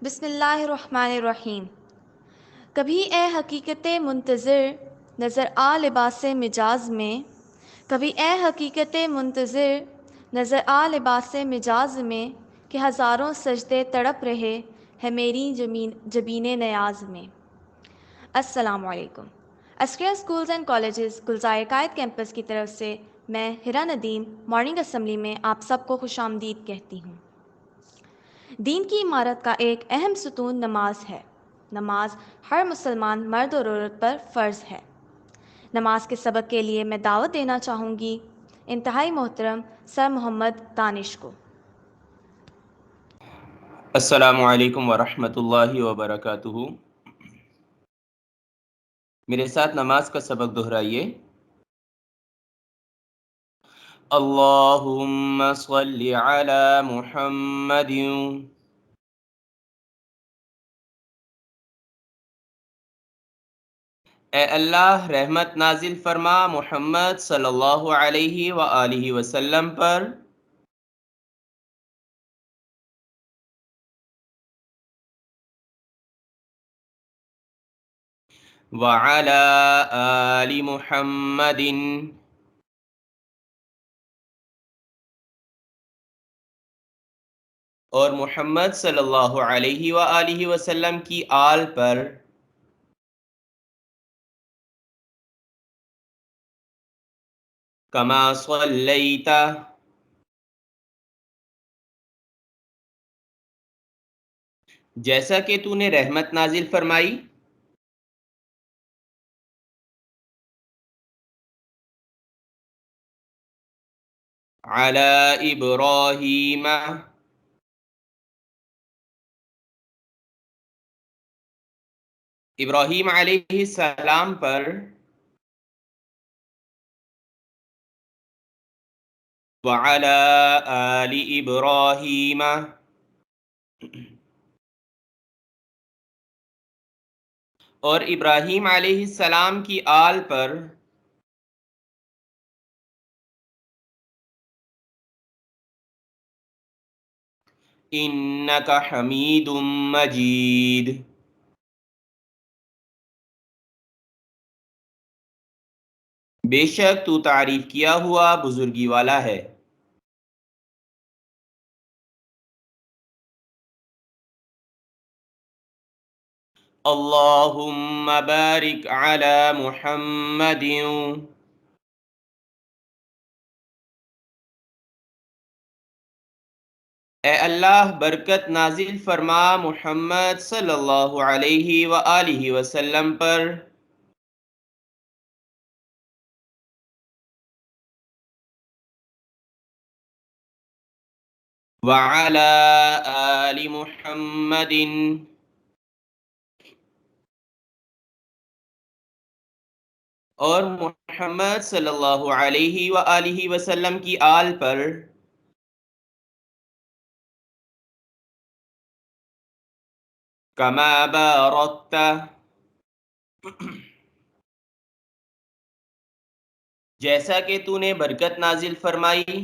بسم اللہ الرحمن الرحیم۔ کبھی اے حقیقت منتظر نظر آ لباس مجاز میں، کبھی اے حقیقت منتظر نظر آ لباس مجاز میں، کہ ہزاروں سجدے تڑپ رہے ہے میری جبین نیاز میں۔ السلام علیکم۔ اسکیا schools and colleges Gulzar Quaid campus کی طرف سے میں ہرا ندیم مارننگ اسمبلی میں آپ سب کو خوش آمدید کہتی ہوں۔ دین کی عمارت کا ایک اہم ستون نماز ہے۔ نماز ہر مسلمان مرد اور عورت پر فرض ہے۔ نماز کے سبق کے لیے میں دعوت دینا چاہوں گی انتہائی محترم سر محمد دانش کو۔ السلام علیکم ورحمۃ اللہ وبرکاتہ۔ میرے ساتھ نماز کا سبق دہرائیے۔ اللہم صلی علی محمد۔ اے اللہ رحمت نازل فرما محمد صلی اللہ علیہ وآلہ وسلم پر۔ وعلی آل محمد۔ اور محمد صلی اللہ علیہ وآلہ وسلم کی آل پر۔ کما صلیت، جیسا کہ تو نے رحمت نازل فرمائی۔ علی ابراہیم، ابراہیم علیہ السلام پر۔ وعلی آل ابراہیم، اور ابراہیم علیہ السلام کی آل پر۔ انک حمید مجید، بے شک تو تعریف کیا ہوا بزرگی والا ہے۔ اللہم بارک علی محمد، اے اللہ برکت نازل فرما محمد صلی اللہ علیہ وآلہ وسلم پر۔ وعلی آل محمد، اور محمد صلی اللہ علیہ وآلہ وسلم کی آل پر۔ کما بارکت، جیسا کہ تو نے برکت نازل فرمائی۔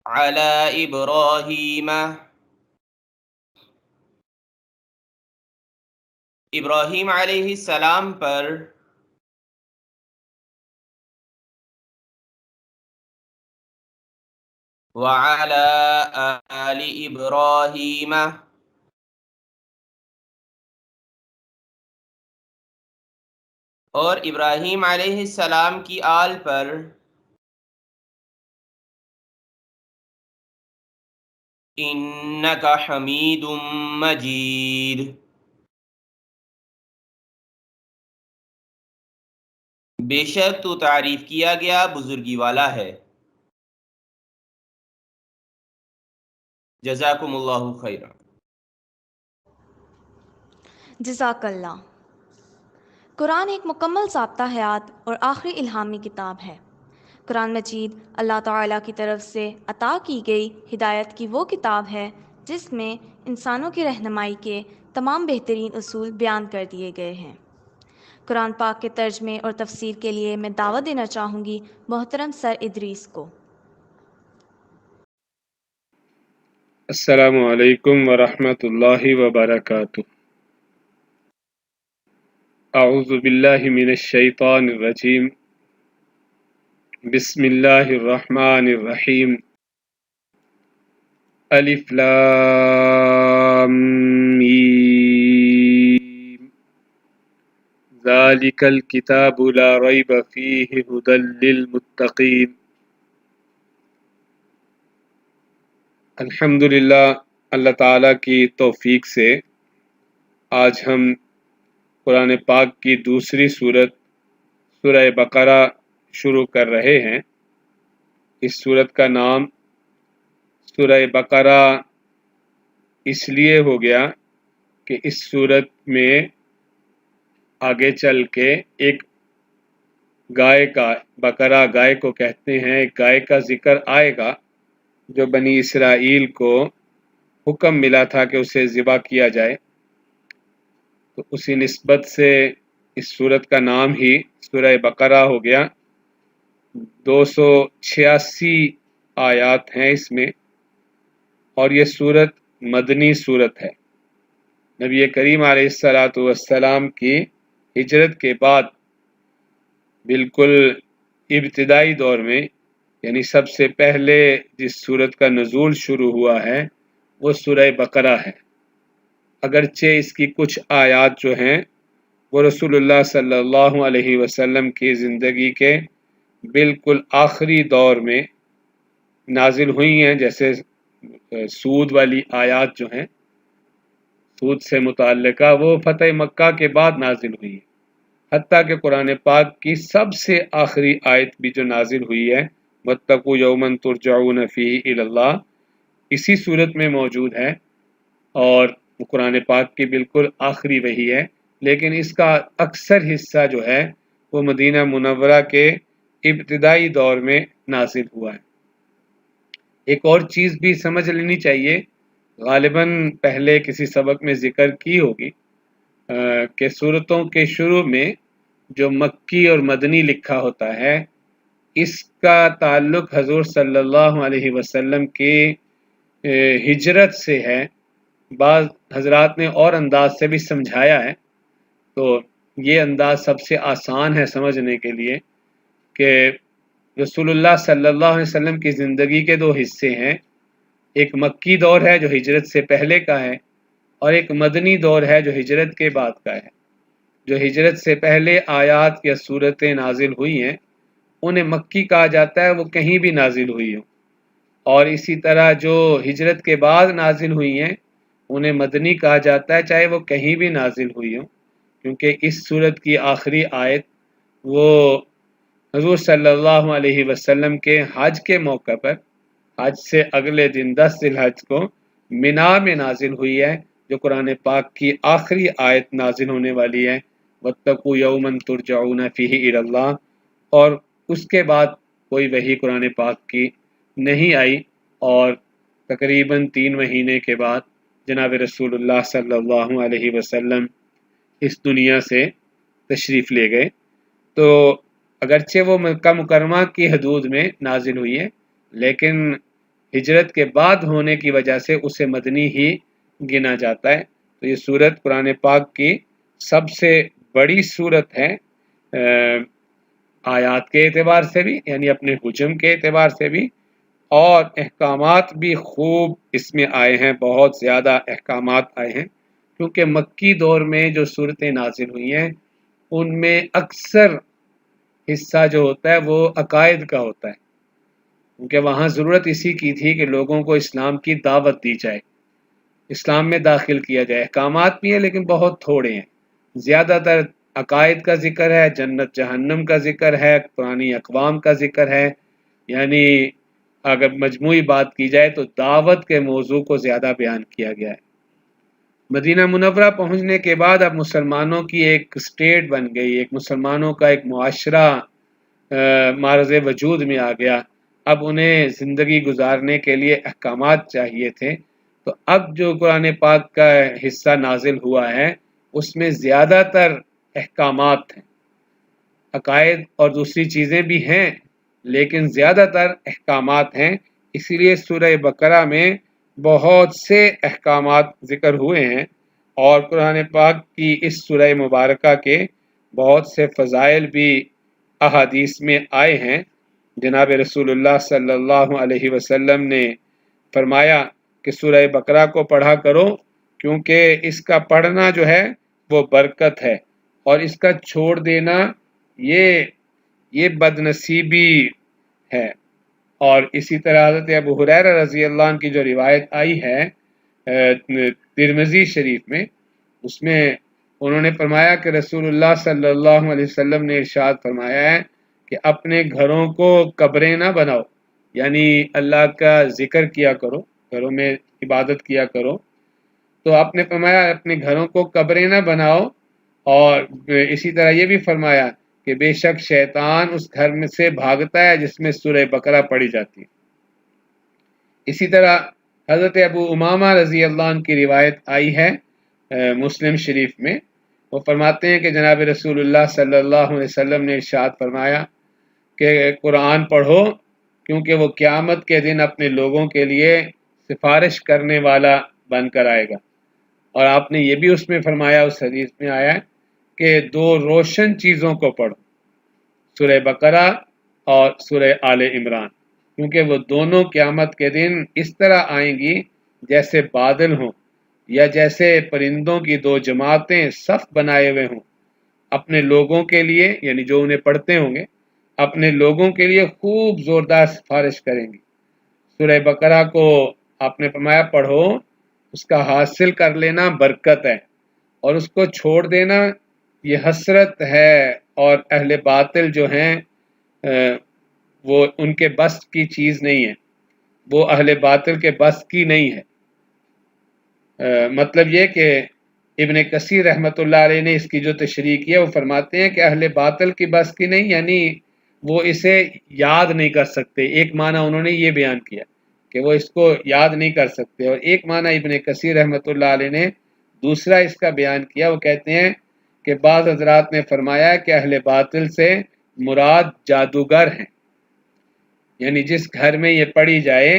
علی ابراہیم، ابراہیم علیہ السلام پر۔ وعلی آل ابراہیم، اور ابراہیم علیہ السلام کی آل پر۔ انک حمید مجید، بے شک تو تعریف کیا گیا بزرگی والا ہے۔ جزاکم اللہ خیرا۔ جزاک اللہ۔ قرآن ایک مکمل ضابطہ حیات اور آخری الہامی کتاب ہے۔ قرآن مجید اللہ تعالیٰ کی طرف سے عطا کی گئی ہدایت کی وہ کتاب ہے جس میں انسانوں کی رہنمائی کے تمام بہترین اصول بیان کر دیے گئے ہیں۔ قرآن پاک کے ترجمے اور تفسیر کے لیے میں دعوت دینا چاہوں گی محترم سر ادریس کو۔ السلام علیکم ورحمۃ اللہ وبرکاتہ۔ اعوذ باللہ من الشیطان الرجیم، بسم اللہ الرحمن الرحیم۔ الف لام میم، ذالک الکتاب لا ریب فیہ ھدی للمتقین۔ الحمدللہ، اللہ تعالیٰ کی توفیق سے آج ہم قرآن پاک کی دوسری سورت سورہ بقرہ شروع کر رہے ہیں۔ اس سورت کا نام سورہ بقرہ اس لیے ہو گیا کہ اس سورت میں آگے چل کے ایک گائے کا، بقرہ گائے کو کہتے ہیں، ایک گائے کا ذکر آئے گا جو بنی اسرائیل کو حکم ملا تھا کہ اسے ذبح کیا جائے، تو اسی نسبت سے اس سورت کا نام ہی سورہ بقرہ ہو گیا۔ 286 آیات ہیں اس میں، اور یہ سورت مدنی سورت ہے۔ نبی کریم علیہ السلام کی ہجرت کے بعد بالکل ابتدائی دور میں، یعنی سب سے پہلے جس سورت کا نزول شروع ہوا ہے وہ سورہ بقرہ ہے۔ اگرچہ اس کی کچھ آیات جو ہیں وہ رسول اللہ صلی اللہ علیہ وسلم کی زندگی کے بالکل آخری دور میں نازل ہوئی ہیں، جیسے سود والی آیات جو ہیں، سود سے متعلقہ، وہ فتح مکہ کے بعد نازل ہوئی ہیں۔ حتیٰ کہ قرآن پاک کی سب سے آخری آیت بھی جو نازل ہوئی ہے، وَاتَّقُوا يَوْمًا تُرْجَعُونَ فِيهِ إِلَى اللَّهِ، اسی صورت میں موجود ہے، اور قرآن پاک کی بالکل آخری وحی ہے، لیکن اس کا اکثر حصہ جو ہے وہ مدینہ منورہ کے ابتدائی دور میں نازل ہوا ہے۔ ایک اور چیز بھی سمجھ لینی چاہیے، غالباً پہلے کسی سبق میں ذکر کی ہوگی کہ سورتوں کے شروع میں جو مکی اور مدنی لکھا ہوتا ہے، اس کا تعلق حضور صلی اللہ علیہ وسلم کی ہجرت سے ہے۔ بعض حضرات نے اور انداز سے بھی سمجھایا ہے، تو یہ انداز سب سے آسان ہے سمجھنے کے لیے کہ رسول اللہ صلی اللہ علیہ وسلم کی زندگی کے دو حصے ہیں، ایک مکی دور ہے جو ہجرت سے پہلے کا ہے، اور ایک مدنی دور ہے جو ہجرت کے بعد کا ہے۔ جو ہجرت سے پہلے آیات یا صورتیں نازل ہوئی ہیں انہیں مکی کہا جاتا ہے، وہ کہیں بھی نازل ہوئی ہوں، اور اسی طرح جو ہجرت کے بعد نازل ہوئی ہیں انہیں مدنی کہا جاتا ہے، چاہے وہ کہیں بھی نازل ہوئی ہوں، کیونکہ اس سورت کی آخری آیت وہ حضور صلی اللہ علیہ وسلم کے حج کے موقع پر، حج سے اگلے دن 10 ذی الحج کو منا میں نازل ہوئی ہے، جو قرآن پاک کی آخری آیت نازل ہونے والی ہے، وَاتَّقُوا يَوْمًا تُرْجَعُونَ فِيهِ إِلَى اللَّهِ، اور اس کے بعد کوئی وحی قرآن پاک کی نہیں آئی، اور تقریباً 3 مہینے کے بعد جناب رسول اللہ صلی اللہ علیہ وسلم اس دنیا سے تشریف لے گئے۔ تو اگرچہ وہ مکہ مکرمہ کی حدود میں نازل ہوئی ہے، لیکن ہجرت کے بعد ہونے کی وجہ سے اسے مدنی ہی گنا جاتا ہے۔ تو یہ سورت قرآن پاک کی سب سے بڑی سورت ہے، آیات کے اعتبار سے بھی، یعنی اپنے حجم کے اعتبار سے بھی، اور احکامات بھی خوب اس میں آئے ہیں، بہت زیادہ احکامات آئے ہیں، کیونکہ مکی دور میں جو صورتیں نازل ہوئی ہیں ان میں اکثر حصہ جو ہوتا ہے وہ عقائد کا ہوتا ہے، کیونکہ وہاں ضرورت اسی کی تھی کہ لوگوں کو اسلام کی دعوت دی جائے، اسلام میں داخل کیا جائے۔ احکامات بھی ہیں لیکن بہت تھوڑے ہیں، زیادہ تر عقائد کا ذکر ہے، جنت جہنم کا ذکر ہے، پرانی اقوام کا ذکر ہے، یعنی اگر مجموعی بات کی جائے تو دعوت کے موضوع کو زیادہ بیان کیا گیا ہے۔ مدینہ منورہ پہنچنے کے بعد اب مسلمانوں کی ایک اسٹیٹ بن گئی، ایک مسلمانوں کا ایک معاشرہ معرض وجود میں آ گیا۔ اب انہیں زندگی گزارنے کے لیے احکامات چاہیے تھے، تو اب جو قرآن پاک کا حصہ نازل ہوا ہے اس میں زیادہ تر احکامات ہیں، عقائد اور دوسری چیزیں بھی ہیں لیکن زیادہ تر احکامات ہیں۔ اسی لیے سورہ بقرہ میں بہت سے احکامات ذکر ہوئے ہیں اور قرآن پاک کی اس سورہ مبارکہ کے بہت سے فضائل بھی احادیث میں آئے ہیں۔ جناب رسول اللہ صلی اللہ علیہ وسلم نے فرمایا کہ سورہ بقرہ کو پڑھا کرو، کیونکہ اس کا پڑھنا جو ہے وہ برکت ہے، اور اس کا چھوڑ دینا یہ بدنصیبی ہے۔ اور اسی طرح حضرت ابو ہریرہ رضی اللہ عنہ کی جو روایت آئی ہے ترمذی شریف میں، اس میں انہوں نے فرمایا کہ رسول اللہ صلی اللہ علیہ وسلم نے ارشاد فرمایا ہے کہ اپنے گھروں کو قبریں نہ بناؤ، یعنی اللہ کا ذکر کیا کرو، گھروں میں عبادت کیا کرو۔ تو آپ نے فرمایا اپنے گھروں کو قبریں نہ بناؤ، اور اسی طرح یہ بھی فرمایا کہ بے شک شیطان اس گھر میں سے بھاگتا ہے جس میں سورہ بقرہ پڑھی جاتی ہے۔ اسی طرح حضرت ابو امامہ رضی اللہ عنہ کی روایت آئی ہے مسلم شریف میں، وہ فرماتے ہیں کہ جناب رسول اللہ صلی اللہ علیہ وسلم نے ارشاد فرمایا کہ قرآن پڑھو، کیونکہ وہ قیامت کے دن اپنے لوگوں کے لیے سفارش کرنے والا بن کر آئے گا۔ اور آپ نے یہ بھی اس میں فرمایا، اس حدیث میں آیا ہے کہ دو روشن چیزوں کو پڑھو، سورہ بقرہ اور سورہ آل عمران، کیونکہ وہ دونوں قیامت کے دن اس طرح آئیں گی جیسے بادل ہوں، یا جیسے پرندوں کی دو جماعتیں صف بنائے ہوئے ہوں، اپنے لوگوں کے لیے، یعنی جو انہیں پڑھتے ہوں گے، اپنے لوگوں کے لیے خوب زوردار سفارش کریں گی۔ سورہ بقرہ کو آپ نے فرمایا پڑھو، اس کا حاصل کر لینا برکت ہے، اور اس کو چھوڑ دینا یہ حسرت ہے، اور اہل باطل جو ہیں وہ ان کے بس کی چیز نہیں ہے، وہ اہل باطل کے بس کی نہیں ہے۔ مطلب یہ کہ ابن کثیر رحمۃ اللہ علیہ نے اس کی جو تشریح کی ہے، وہ فرماتے ہیں کہ اہل باطل کی بس کی نہیں، یعنی وہ اسے یاد نہیں کر سکتے۔ ایک معنی انہوں نے یہ بیان کیا کہ وہ اس کو یاد نہیں کر سکتے، اور ایک معنی ابن کثیر رحمۃ اللہ علیہ نے دوسرا اس کا بیان کیا، وہ کہتے ہیں کہ بعض حضرات نے فرمایا کہ اہل باطل سے مراد جادوگر ہیں، یعنی جس گھر میں یہ پڑھی جائے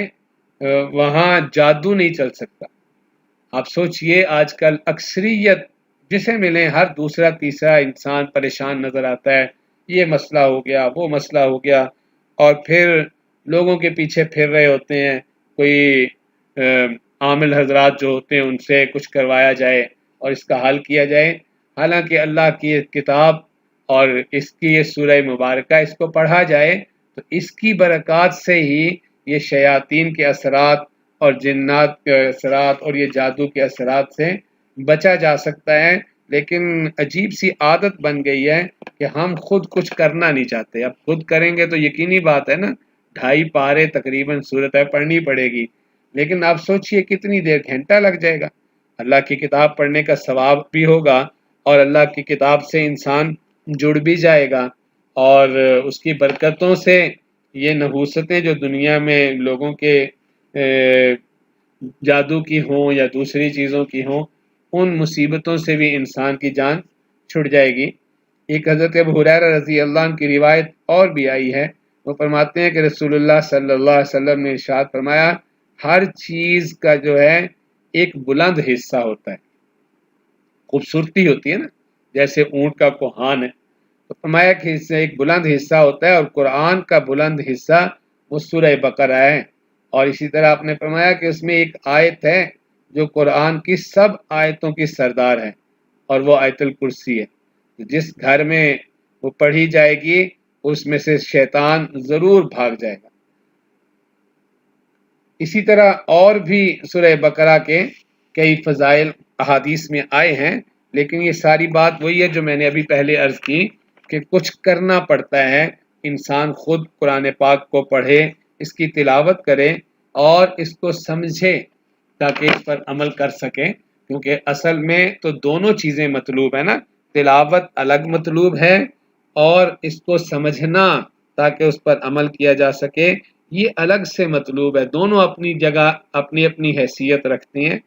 وہاں جادو نہیں چل سکتا۔ آپ سوچئے آج کل اکثریت جسے ملیں ہر دوسرا تیسرا انسان پریشان نظر آتا ہے، یہ مسئلہ ہو گیا، وہ مسئلہ ہو گیا، اور پھر لوگوں کے پیچھے پھر رہے ہوتے ہیں، کوئی عامل حضرات جو ہوتے ہیں ان سے کچھ کروایا جائے اور اس کا حل کیا جائے، حالانکہ اللہ کی کتاب اور اس کی یہ سورہ مبارکہ اس کو پڑھا جائے تو اس کی برکات سے ہی یہ شیاطین کے اثرات اور جنات کے اثرات اور یہ جادو کے اثرات سے بچا جا سکتا ہے۔ لیکن عجیب سی عادت بن گئی ہے کہ ہم خود کچھ کرنا نہیں چاہتے۔ اب خود کریں گے تو یقینی بات ہے نا 2.5 پارے تقریباً سورت پڑھنی پڑے گی، لیکن آپ سوچئے کتنی دیر، گھنٹہ لگ جائے گا۔ اللہ کی کتاب پڑھنے کا ثواب بھی ہوگا، اور اللہ کی کتاب سے انسان جڑ بھی جائے گا، اور اس کی برکتوں سے یہ نحوستیں جو دنیا میں لوگوں کے جادو کی ہوں یا دوسری چیزوں کی ہوں، ان مصیبتوں سے بھی انسان کی جان چھٹ جائے گی۔ ایک حضرت ابو ہریرہ رضی اللہ عنہ کی روایت اور بھی آئی ہے، وہ فرماتے ہیں کہ رسول اللہ صلی اللہ علیہ وسلم نے ارشاد فرمایا ہر چیز کا جو ہے ایک بلند حصہ ہوتا ہے، خوبصورتی ہوتی ہے نا، جیسے اونٹ کا کوہان ہے، تو فرمایا کہ اس سے ایک بلند حصہ ہوتا ہے، اور قرآن کا بلند حصہ وہ سورہ بقرہ ہے۔ اور اسی طرح آپ نے فرمایا کہ اس میں ایک آیت ہے جو قرآن کی سب آیتوں کی سردار ہے، اور وہ آیت الکرسی ہے۔ جس گھر میں وہ پڑھی جائے گی اس میں سے شیطان ضرور بھاگ جائے گا۔ اسی طرح اور بھی سورہ بقرہ کے کئی فضائل احادیث میں آئے ہیں، لیکن یہ ساری بات وہی ہے جو میں نے ابھی پہلے عرض کی کہ کچھ کرنا پڑتا ہے، انسان خود قرآن پاک کو پڑھے، اس کی تلاوت کرے اور اس کو سمجھے تاکہ اس پر عمل کر سکے، کیونکہ اصل میں تو دونوں چیزیں مطلوب ہے نا، تلاوت الگ مطلوب ہے اور اس کو سمجھنا تاکہ اس پر عمل کیا جا سکے یہ الگ سے مطلوب ہے۔ دونوں اپنی جگہ اپنی اپنی حیثیت رکھتے ہیں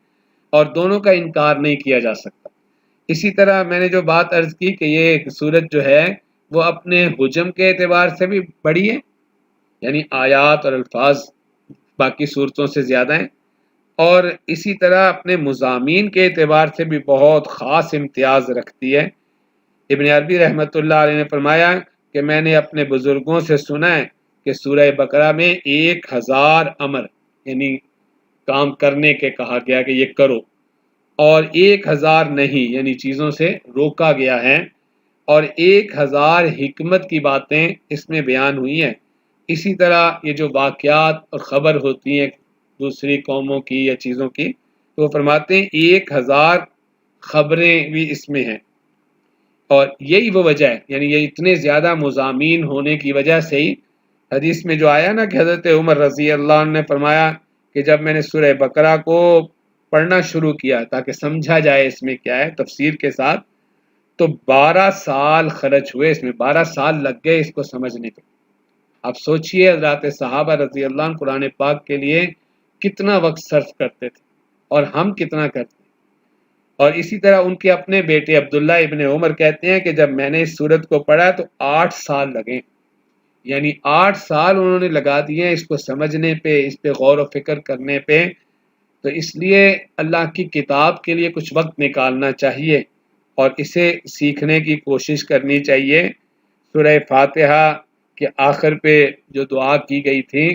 اور دونوں کا انکار نہیں کیا جا سکتا۔ اسی طرح میں نے جو بات عرض کی کہ یہ سورت جو ہے وہ اپنے حجم کے اعتبار سے بھی بڑی ہے، یعنی آیات اور الفاظ باقی صورتوں سے زیادہ ہیں، اور اسی طرح اپنے مضامین کے اعتبار سے بھی بہت خاص امتیاز رکھتی ہے۔ ابن عربی رحمۃ اللہ علیہ نے فرمایا کہ میں نے اپنے بزرگوں سے سنا ہے کہ سورہ بقرہ میں 1000 امر یعنی کام کرنے کے کہا گیا کہ یہ کرو، اور 1000 نہیں یعنی چیزوں سے روکا گیا ہے، اور 1000 حکمت کی باتیں اس میں بیان ہوئی ہیں۔ اسی طرح یہ جو واقعات اور خبر ہوتی ہیں دوسری قوموں کی یا چیزوں کی، تو وہ فرماتے ہیں 1000 خبریں بھی اس میں ہیں، اور یہی وہ وجہ ہے، یعنی یہ اتنے زیادہ مضامین ہونے کی وجہ سے ہی حدیث میں جو آیا نا کہ حضرت عمر رضی اللہ عنہ نے فرمایا کہ جب میں نے سورہ بقرہ کو پڑھنا شروع کیا تاکہ سمجھا جائے اس میں کیا ہے تفسیر کے ساتھ، تو 12 سال خرچ ہوئے، اس میں 12 سال لگ گئے اس کو سمجھنے کے۔ آپ سوچئے حضرات صحابہ رضی اللہ عنہ قرآن پاک کے لیے کتنا وقت صرف کرتے تھے اور ہم کتنا کرتے ہیں۔ اور اسی طرح ان کے اپنے بیٹے عبداللہ ابن عمر کہتے ہیں کہ جب میں نے اس سورت کو پڑھا تو 8 سال لگے، یعنی 8 سال انہوں نے لگا دیے اس کو سمجھنے پہ، اس پہ غور و فکر کرنے پہ۔ تو اس لیے اللہ کی کتاب کے لیے کچھ وقت نکالنا چاہیے اور اسے سیکھنے کی کوشش کرنی چاہیے۔ سورہ فاتحہ کے آخر پہ جو دعا کی گئی تھی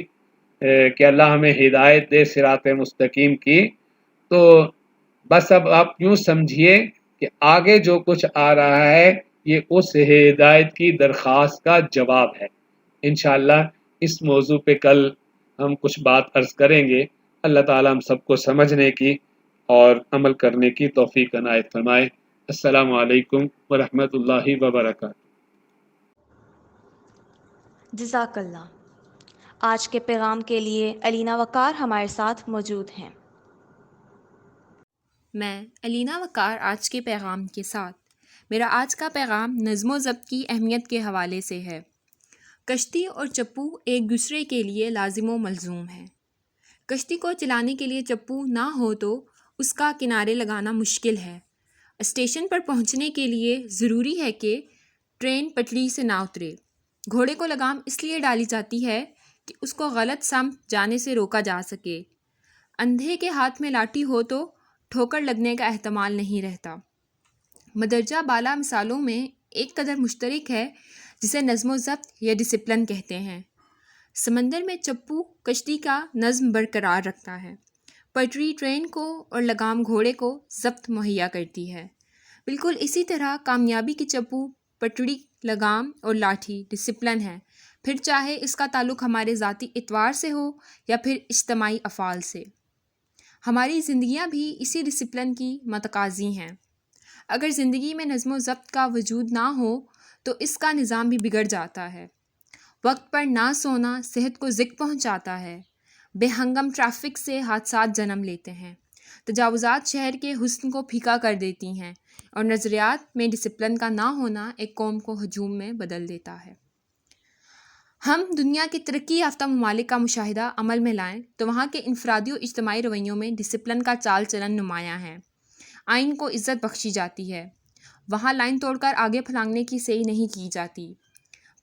کہ اللہ ہمیں ہدایت دے صراط مستقیم کی، تو بس اب آپ یوں سمجھیے کہ آگے جو کچھ آ رہا ہے یہ اس ہدایت کی درخواست کا جواب ہے۔ انشاءاللہ اس موضوع پہ کل ہم کچھ بات عرض کریں گے۔ اللہ تعالیٰ ہم سب کو سمجھنے کی اور عمل کرنے کی توفیق عنایت فرمائے۔ السلام علیکم ورحمۃ اللہ وبرکاتہ۔ جزاک اللہ۔ آج کے پیغام کے لیے علینا وقار ہمارے ساتھ موجود ہیں۔ میں علینا وقار آج کے پیغام کے ساتھ۔ میرا آج کا پیغام نظم و ضبط کی اہمیت کے حوالے سے ہے۔ کشتی اور چپو ایک دوسرے کے لیے لازم و ملزوم ہیں۔ کشتی کو چلانے کے لیے چپو نہ ہو تو اس کا کنارے لگانا مشکل ہے۔ اسٹیشن پر پہنچنے کے لیے ضروری ہے کہ ٹرین پٹری سے نہ اترے۔ گھوڑے کو لگام اس لیے ڈالی جاتی ہے کہ اس کو غلط سمت جانے سے روکا جا سکے۔ اندھے کے ہاتھ میں لاٹھی ہو تو ٹھوکر لگنے کا احتمال نہیں رہتا۔ مدرجہ بالا مثالوں میں ایک قدر مشترک ہے جسے نظم و ضبط یا ڈسپلن کہتے ہیں۔ سمندر میں چپو کشتی کا نظم برقرار رکھتا ہے، پٹری ٹرین کو اور لگام گھوڑے کو ضبط مہیا کرتی ہے۔ بالکل اسی طرح کامیابی کی چپو پٹڑی، لگام اور لاٹھی ڈسپلن ہے، پھر چاہے اس کا تعلق ہمارے ذاتی اعتبار سے ہو یا پھر اجتماعی افعال سے۔ ہماری زندگیاں بھی اسی ڈسپلن کی متقاضی ہیں۔ اگر زندگی میں نظم و ضبط کا وجود نہ ہو تو اس کا نظام بھی بگڑ جاتا ہے۔ وقت پر نہ سونا صحت کو ضک پہنچاتا ہے۔ بے ہنگم ٹریفک سے حادثات جنم لیتے ہیں۔ تجاوزات شہر کے حسن کو پھیکا کر دیتی ہیں، اور نظریات میں ڈسپلن کا نہ ہونا ایک قوم کو ہجوم میں بدل دیتا ہے۔ ہم دنیا کے ترقی یافتہ ممالک کا مشاہدہ عمل میں لائیں تو وہاں کے انفرادی و اجتماعی رویوں میں ڈسپلن کا چال چلن نمایاں ہے۔ آئین کو عزت بخشی جاتی ہے۔ وہاں لائن توڑ کر آگے پھلانگنے کی سعی نہیں کی جاتی۔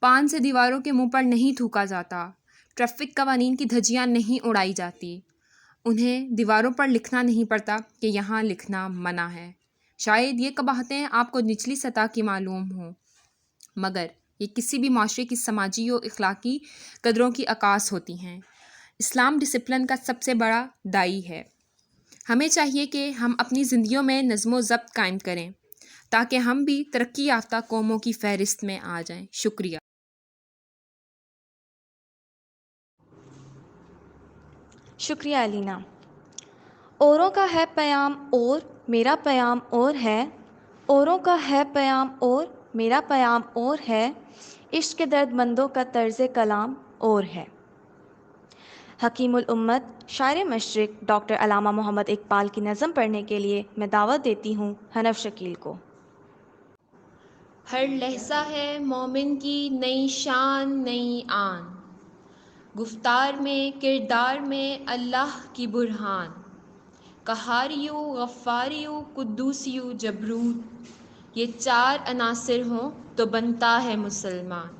پان سے دیواروں کے منہ پر نہیں تھوکا جاتا۔ ٹریفک قوانین کی دھجیاں نہیں اڑائی جاتی۔ انہیں دیواروں پر لکھنا نہیں پڑتا کہ یہاں لکھنا منع ہے۔ شاید یہ قباحتیں آپ کو نچلی سطح کی معلوم ہوں، مگر یہ کسی بھی معاشرے کی سماجی و اخلاقی قدروں کی عکاس ہوتی ہیں۔ اسلام ڈسپلن کا سب سے بڑا داعی ہے۔ ہمیں چاہیے کہ ہم اپنی زندگیوں میں نظم و ضبط قائم کریں تاکہ ہم بھی ترقی یافتہ قوموں کی فہرست میں آ جائیں۔ شکریہ۔ شکریہ علینا۔ اوروں کا ہے پیام اور میرا پیام اور ہے، اوروں کا ہے پیام اور میرا پیام اور ہے، عشق درد مندوں کا طرز کلام اور ہے۔ حکیم الامت شاعر مشرق ڈاکٹر علامہ محمد اقبال کی نظم پڑھنے کے لیے میں دعوت دیتی ہوں حنف شکیل کو۔ ہر لحظہ ہے مومن کی نئی شان نئی آن، گفتار میں کردار میں اللہ کی برہان، قہاریو غفاریو قدوسیو جبروت، یہ چار عناصر ہوں تو بنتا ہے مسلمان۔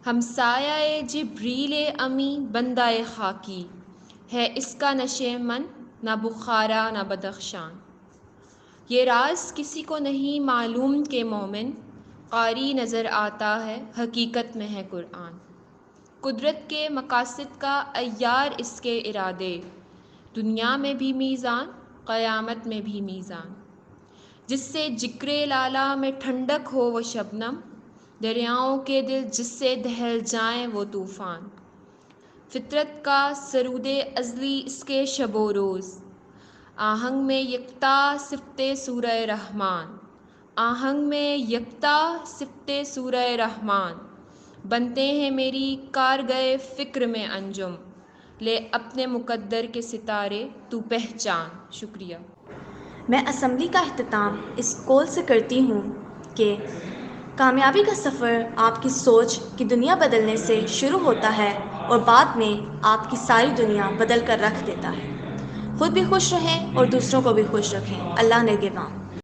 ہمسایہ جبریل امی بندہ خاکی، ہے اس کا نشے من نہ بخارا نہ بدخشان۔ یہ راز کسی کو نہیں معلوم کہ مومن قاری نظر آتا ہے، حقیقت میں ہے قرآن۔ قدرت کے مقاصد کا عیار اس کے ارادے، دنیا میں بھی میزان قیامت میں بھی میزان۔ جس سے جگر لالا میں ٹھنڈک ہو وہ شبنم، دریاؤں کے دل جس سے دہل جائیں وہ طوفان۔ فطرت کا سرود ازلی اس کے شب و روز، آہنگ میں یکتا صفت سورہ رحمان۔ آہنگ میں یکتا صفت سورہ رحمان، بنتے ہیں میری کارگئے فکر میں انجم، لے اپنے مقدر کے ستارے تو پہچان۔ شکریہ۔ میں اسمبلی کا اختتام اس قول سے کرتی ہوں کہ کامیابی کا سفر آپ کی سوچ کی دنیا بدلنے سے شروع ہوتا ہے اور بعد میں آپ کی ساری دنیا بدل کر رکھ دیتا ہے۔ خود بھی خوش رہیں اور دوسروں کو بھی خوش رکھیں۔ اللہ نگہباں۔